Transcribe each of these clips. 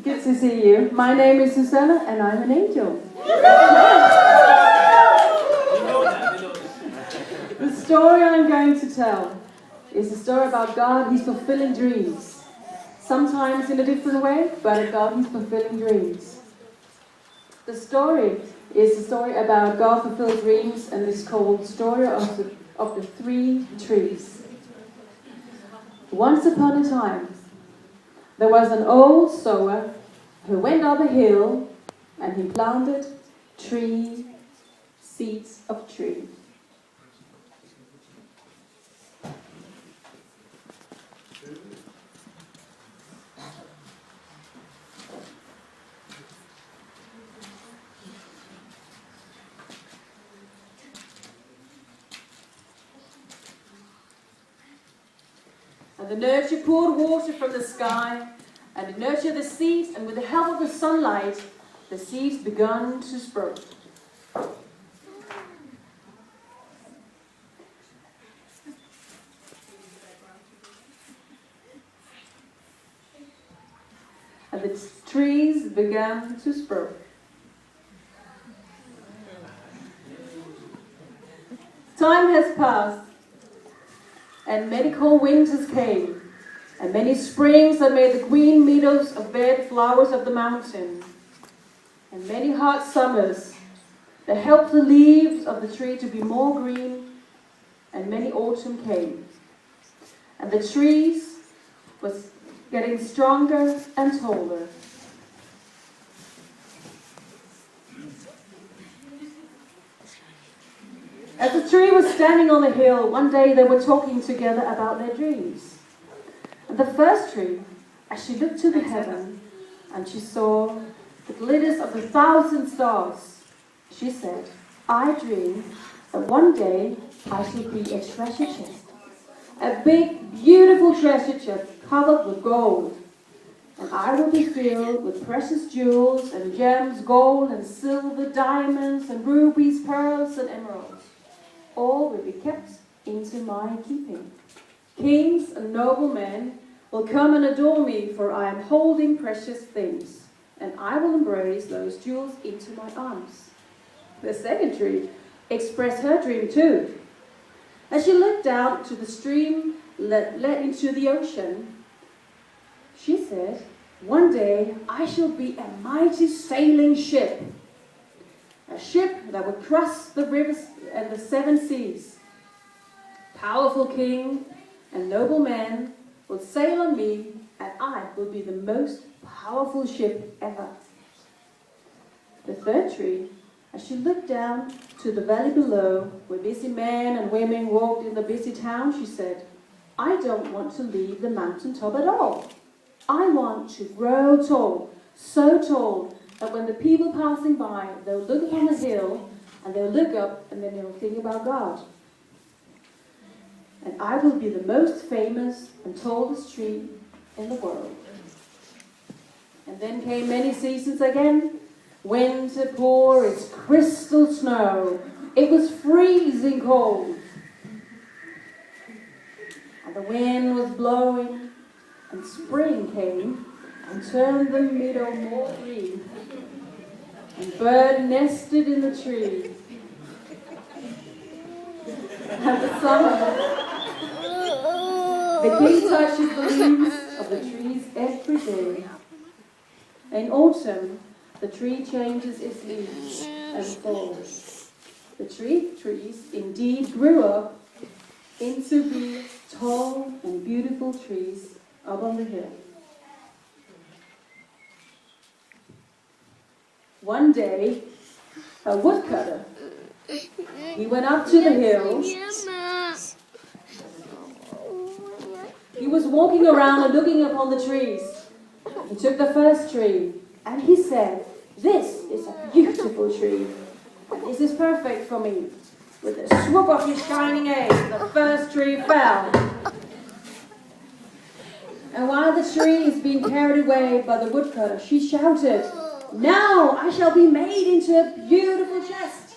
Good to see you. My name is Susanna and I'm an angel. The story I'm going to tell is a story about God. He's fulfilling dreams. Sometimes in a different way, but a God who's fulfilling dreams. The story is a story about God fulfilled dreams, and it's called Story of the Three Trees. Once upon a time, there was an old sower who went up a hill and he planted 3 seeds of tree. And the nurture poured water from the sky, and it nurtured the seeds, and with the help of the sunlight, the seeds began to sprout. And the trees began to sprout. Time has passed, and many cold winters came, and many springs that made the green meadows of red flowers of the mountain, and many hot summers that helped the leaves of the tree to be more green, and many autumn came. And the trees was getting stronger and taller. As the tree was standing on the hill, one day they were talking together about their dreams. And the first tree, as she looked to the heaven and she saw the glitters of 1,000 stars, she said, I dream that one day I shall be a treasure chest. A big, beautiful treasure chest covered with gold. And I will be filled with precious jewels and gems, gold and silver, diamonds and rubies, pearls and emeralds. All will be kept into my keeping. Kings and noblemen will come and adore me, for I am holding precious things, and I will embrace those jewels into my arms. The second tree expressed her dream too. As she looked down to the stream that led into the ocean, she said, one day I shall be a mighty sailing ship. A ship that would cross the rivers and the 7 seas. Powerful king and noble men will sail on me, and I will be the most powerful ship ever. The third tree, as she looked down to the valley below, where busy men and women walked in the busy town, she said, I don't want to leave the mountaintop at all. I want to grow tall, so tall, that when the people passing by, they'll look upon the hill, and they'll look up, and then they'll think about God. And I will be the most famous and tallest tree in the world. And then came many seasons again. Winter poured its crystal snow. It was freezing cold. And the wind was blowing, and spring came and turned the meadow more green. And bird nested in the tree. And the summer, the king touches the leaves of the trees every day. In autumn, the tree changes its leaves and falls. The trees indeed grew up into being tall and beautiful trees up on the hill. One day, a woodcutter, he went up to the hill. He was walking around and looking upon the trees. He took the first tree and he said, this is a beautiful tree. And this is perfect for me. With a swoop of his shining axe, the first tree fell. And while the tree is being carried away by the woodcutter, she shouted, now I shall be made into a beautiful chest.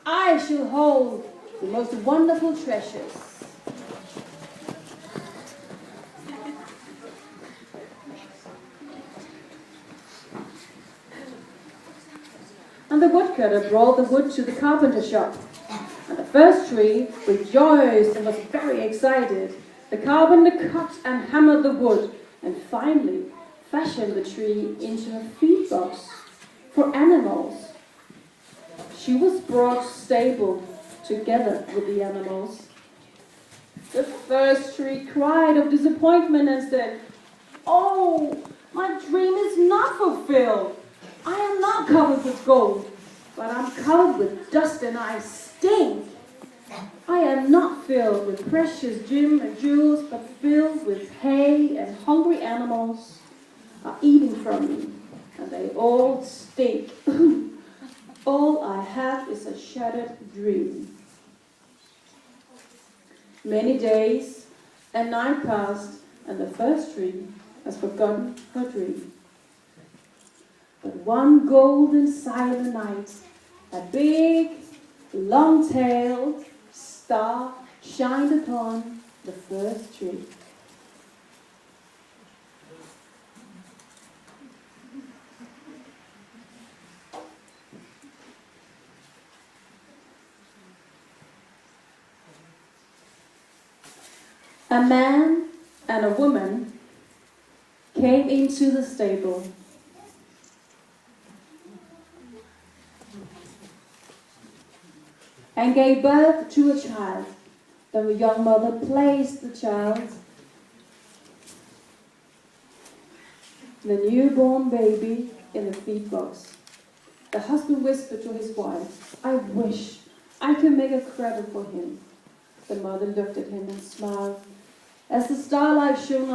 I shall hold the most wonderful treasures. and the woodcutter brought the wood to the carpenter shop. And the first tree rejoiced and was very excited. The carpenter cut and hammered the wood, and finally fashioned the tree into a feed box for animals. She was brought stable together with the animals. The first tree cried of disappointment and said, "Oh, my dream is not fulfilled. I am not covered with gold, but I'm covered with dust and I stink. I am not filled with precious gems and jewels, but filled with hay, and hungry animals are eating from me, and they all stink. All I have is a shattered dream." Many days and night passed, and the first tree has forgotten her dream. But one golden silent night, a big, long-tailed star shined upon the first tree. A man and a woman came into the stable. And gave birth to a child. The young mother placed the child, the newborn baby, in the feed box. The husband whispered to his wife, "I wish I could make a cradle for him." The mother looked at him and smiled. As the starlight shone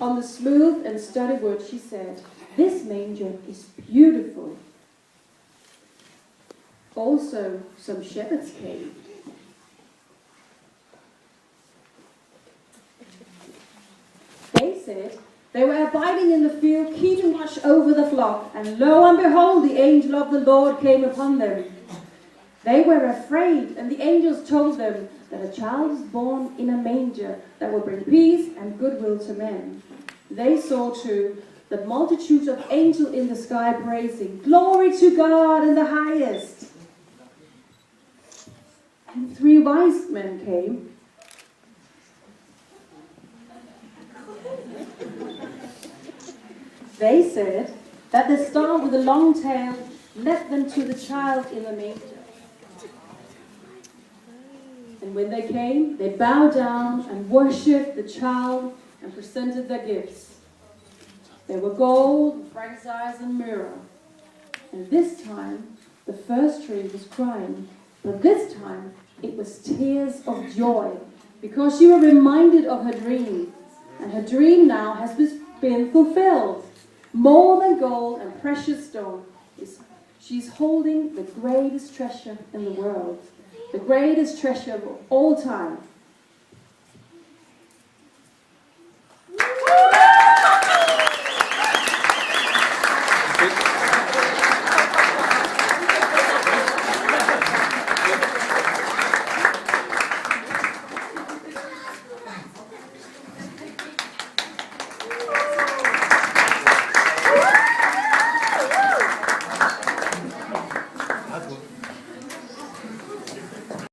on the smooth and sturdy wood, she said, "This manger is beautiful." Also, some shepherds came. They said they were abiding in the field, keeping watch over the flock, and lo and behold, the angel of the Lord came upon them. They were afraid, and the angels told them that a child was born in a manger that will bring peace and goodwill to men. They saw too the multitudes of angels in the sky praising, "Glory to God in the highest." And 3 wise men came. They said that the star with the long tail led them to the child in the manger. And when they came, they bowed down and worshipped the child and presented their gifts. They were gold, frankincense, and myrrh. And this time, the first tree was crying, but this time it was tears of joy, because she was reminded of her dream, and her dream now has been fulfilled. More than gold and precious stone, she's holding the greatest treasure in the world, the greatest treasure of all time.